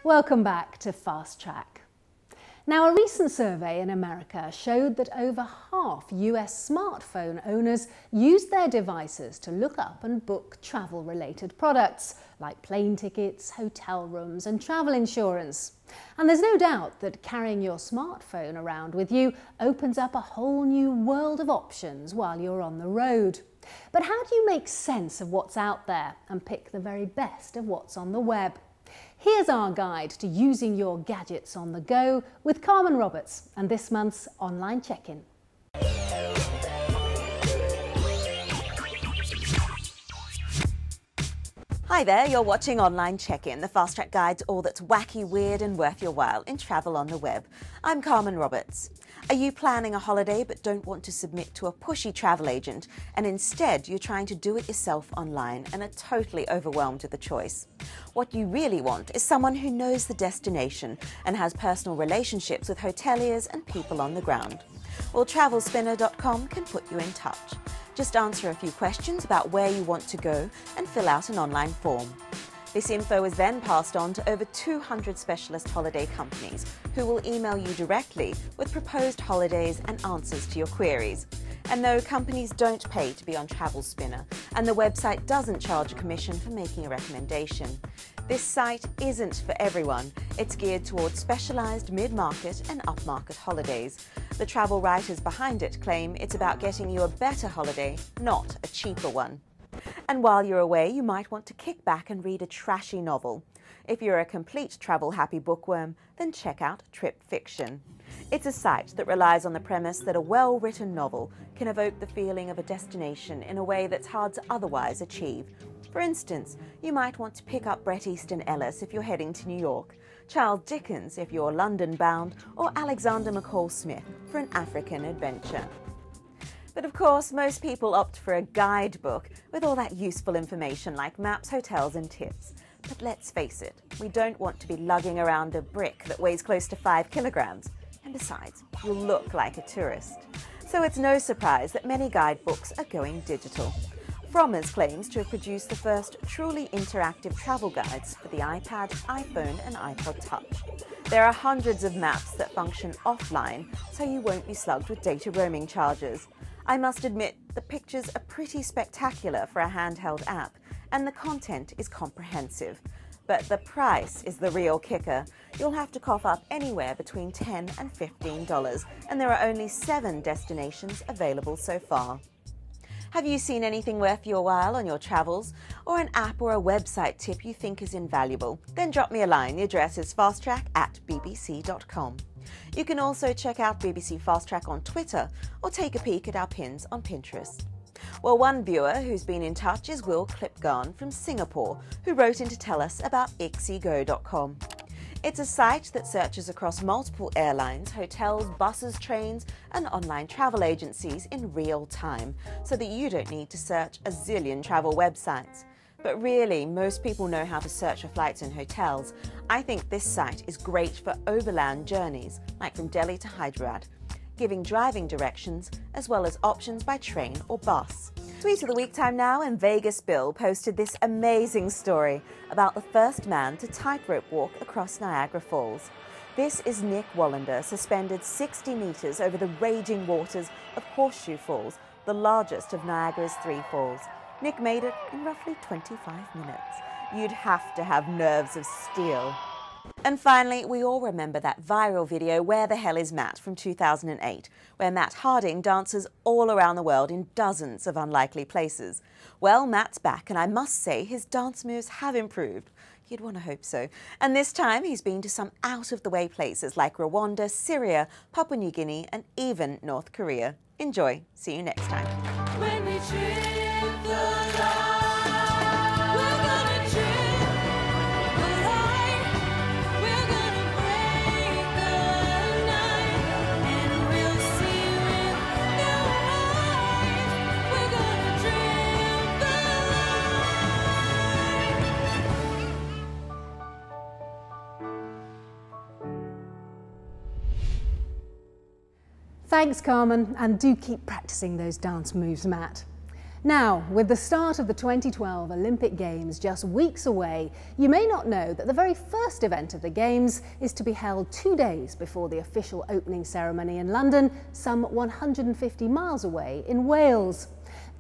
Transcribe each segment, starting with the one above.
Welcome back to Fast Track. Now, a recent survey in America showed that over half US smartphone owners use their devices to look up and book travel-related products like plane tickets, hotel rooms and travel insurance. And there's no doubt that carrying your smartphone around with you opens up a whole new world of options while you're on the road. But how do you make sense of what's out there and pick the very best of what's on the web? Here's our guide to using your gadgets on the go with Carmen Roberts and this month's Online Check-In. Hi there, you're watching Online Check-In, the Fast Track guide to all that's wacky, weird and worth your while in travel on the web. I'm Carmen Roberts. Are you planning a holiday but don't want to submit to a pushy travel agent and instead you're trying to do it yourself online and are totally overwhelmed with the choice? What you really want is someone who knows the destination and has personal relationships with hoteliers and people on the ground. Well, TravelSpinner.com can put you in touch. Just answer a few questions about where you want to go and fill out an online form. This info is then passed on to over 200 specialist holiday companies who will email you directly with proposed holidays and answers to your queries. And no, companies don't pay to be on TravelSpinner, and the website doesn't charge a commission for making a recommendation. This site isn't for everyone. It's geared towards specialised mid-market and upmarket holidays. The travel writers behind it claim it's about getting you a better holiday, not a cheaper one. And while you're away, you might want to kick back and read a trashy novel. If you're a complete travel-happy bookworm, then check out Trip Fiction. It's a site that relies on the premise that a well-written novel can evoke the feeling of a destination in a way that's hard to otherwise achieve. For instance, you might want to pick up Bret Easton Ellis if you're heading to New York, Charles Dickens if you're London-bound, or Alexander McCall Smith for an African adventure. But of course, most people opt for a guidebook with all that useful information like maps, hotels and tips. But let's face it, we don't want to be lugging around a brick that weighs close to 5 kilograms. And besides, you'll look like a tourist. So it's no surprise that many guidebooks are going digital. Frommer's claims to have produced the first truly interactive travel guides for the iPad, iPhone and iPod Touch. There are hundreds of maps that function offline, so you won't be slugged with data roaming charges. I must admit, the pictures are pretty spectacular for a handheld app, and the content is comprehensive. But the price is the real kicker. You'll have to cough up anywhere between $10 and $15, and there are only 7 destinations available so far. Have you seen anything worth your while on your travels, or an app or a website tip you think is invaluable? Then drop me a line. The address is fasttrack@bbc.com. You can also check out BBC Fast Track on Twitter or take a peek at our pins on Pinterest. Well, one viewer who's been in touch is Will Clipgarn from Singapore, who wrote in to tell us about ixigo.com. It's a site that searches across multiple airlines, hotels, buses, trains and online travel agencies in real time, so that you don't need to search a zillion travel websites. But really, most people know how to search for flights and hotels. I think this site is great for overland journeys, like from Delhi to Hyderabad, giving driving directions as well as options by train or bus. Tweet of the week time now, and Vegas Bill posted this amazing story about the first man to tightrope walk across Niagara Falls. This is Nick Wallander, suspended 60 meters over the raging waters of Horseshoe Falls, the largest of Niagara's 3 falls. Nick made it in roughly 25 minutes. You'd have to have nerves of steel. And finally, we all remember that viral video, Where the Hell is Matt, from 2008, where Matt Harding dances all around the world in dozens of unlikely places. Well, Matt's back, and I must say his dance moves have improved. You'd want to hope so. And this time he's been to some out-of-the-way places like Rwanda, Syria, Papua New Guinea, and even North Korea. Enjoy. See you next time. When we trip the line. Thanks, Carmen, and do keep practicing those dance moves, Matt. Now, with the start of the 2012 Olympic Games just weeks away, you may not know that the very first event of the Games is to be held 2 days before the official opening ceremony in London, some 150 miles away in Wales.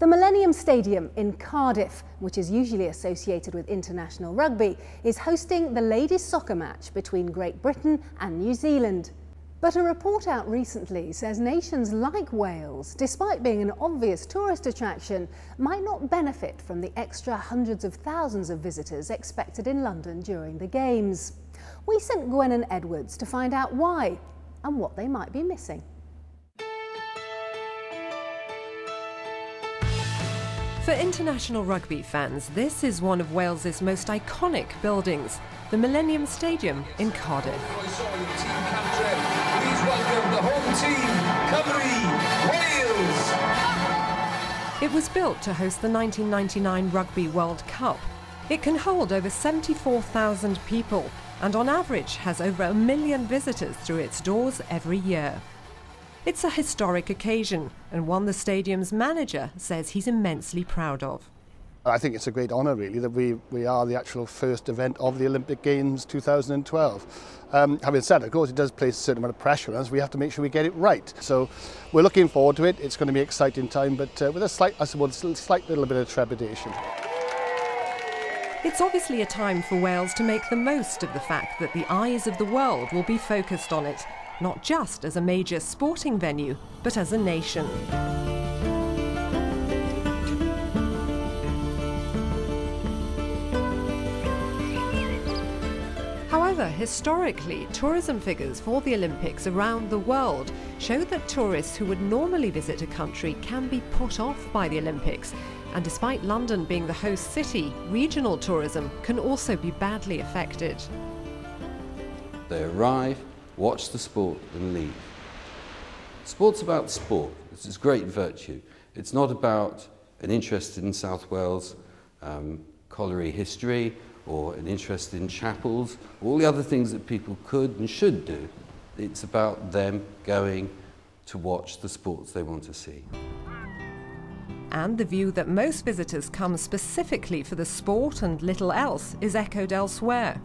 The Millennium Stadium in Cardiff, which is usually associated with international rugby, is hosting the ladies' soccer match between Great Britain and New Zealand. But a report out recently says nations like Wales, despite being an obvious tourist attraction, might not benefit from the extra hundreds of thousands of visitors expected in London during the Games. We sent Gwen and Edwards to find out why and what they might be missing. For international rugby fans, this is one of Wales's most iconic buildings, the Millennium Stadium in Cardiff. Please welcome the home team, Wales! It was built to host the 1999 Rugby World Cup. It can hold over 74,000 people and on average has over 1 million visitors through its doors every year. It's a historic occasion and one the stadium's manager says he's immensely proud of. I think it's a great honour really that we are the actual first event of the Olympic Games 2012. Having said, of course, it does place a certain amount of pressure on us. We have to make sure we get it right. So we're looking forward to it. It's going to be an exciting time, but with a slight little bit of trepidation. It's obviously a time for Wales to make the most of the fact that the eyes of the world will be focused on it, not just as a major sporting venue, but as a nation. However, historically, tourism figures for the Olympics around the world show that tourists who would normally visit a country can be put off by the Olympics. And despite London being the host city, regional tourism can also be badly affected. They arrive, watch the sport and leave. Sport's about sport. It's its great virtue. It's not about an interest in South Wales colliery history or an interest in chapels, all the other things that people could and should do. It's about them going to watch the sports they want to see. And the view that most visitors come specifically for the sport and little else is echoed elsewhere.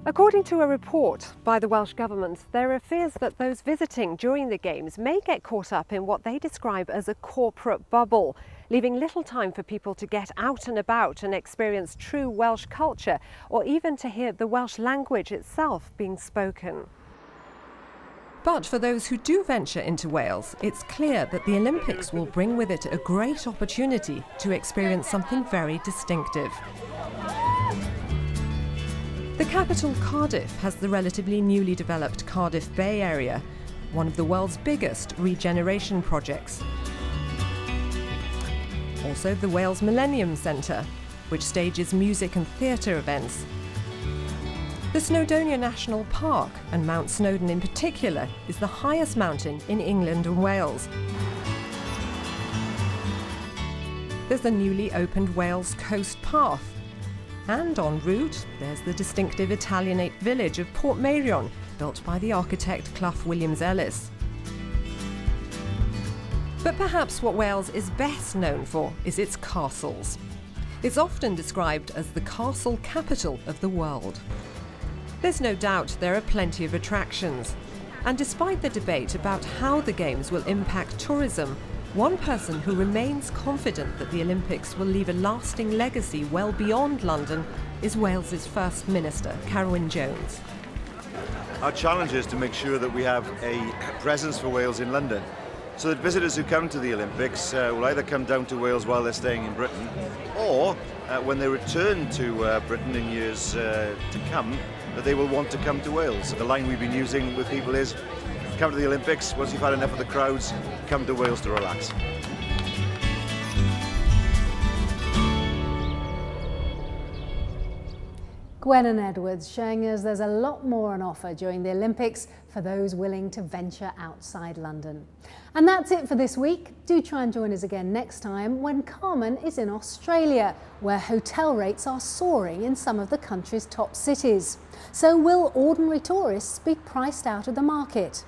According to a report by the Welsh Government, there are fears that those visiting during the Games may get caught up in what they describe as a corporate bubble, leaving little time for people to get out and about and experience true Welsh culture, or even to hear the Welsh language itself being spoken. But for those who do venture into Wales, it's clear that the Olympics will bring with it a great opportunity to experience something very distinctive. The capital, Cardiff, has the relatively newly developed Cardiff Bay area, one of the world's biggest regeneration projects. Also the Wales Millennium Centre, which stages music and theatre events. The Snowdonia National Park, and Mount Snowdon in particular, is the highest mountain in England and Wales. There's the newly opened Wales Coast Path. And en route, there's the distinctive Italianate village of Portmeirion, built by the architect Clough Williams-Ellis. But perhaps what Wales is best known for is its castles. It's often described as the castle capital of the world. There's no doubt there are plenty of attractions. And despite the debate about how the Games will impact tourism, one person who remains confident that the Olympics will leave a lasting legacy well beyond London is Wales's First Minister, Carwyn Jones. Our challenge is to make sure that we have a presence for Wales in London, so that visitors who come to the Olympics will either come down to Wales while they're staying in Britain, or when they return to Britain in years to come, that they will want to come to Wales. The line we've been using with people is, come to the Olympics, once you've had enough of the crowds, come to Wales to relax. Gwen and Edwards showing us there's a lot more on offer during the Olympics for those willing to venture outside London. And that's it for this week. Do try and join us again next time when Carmen is in Australia, where hotel rates are soaring in some of the country's top cities. So will ordinary tourists be priced out of the market?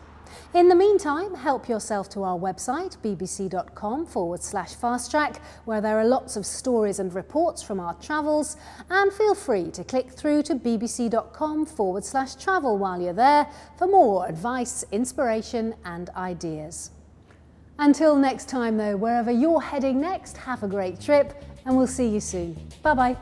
In the meantime, help yourself to our website, bbc.com/fasttrack, where there are lots of stories and reports from our travels, and feel free to click through to bbc.com/travel while you're there for more advice, inspiration and ideas. Until next time though, wherever you're heading next, have a great trip and we'll see you soon. Bye bye.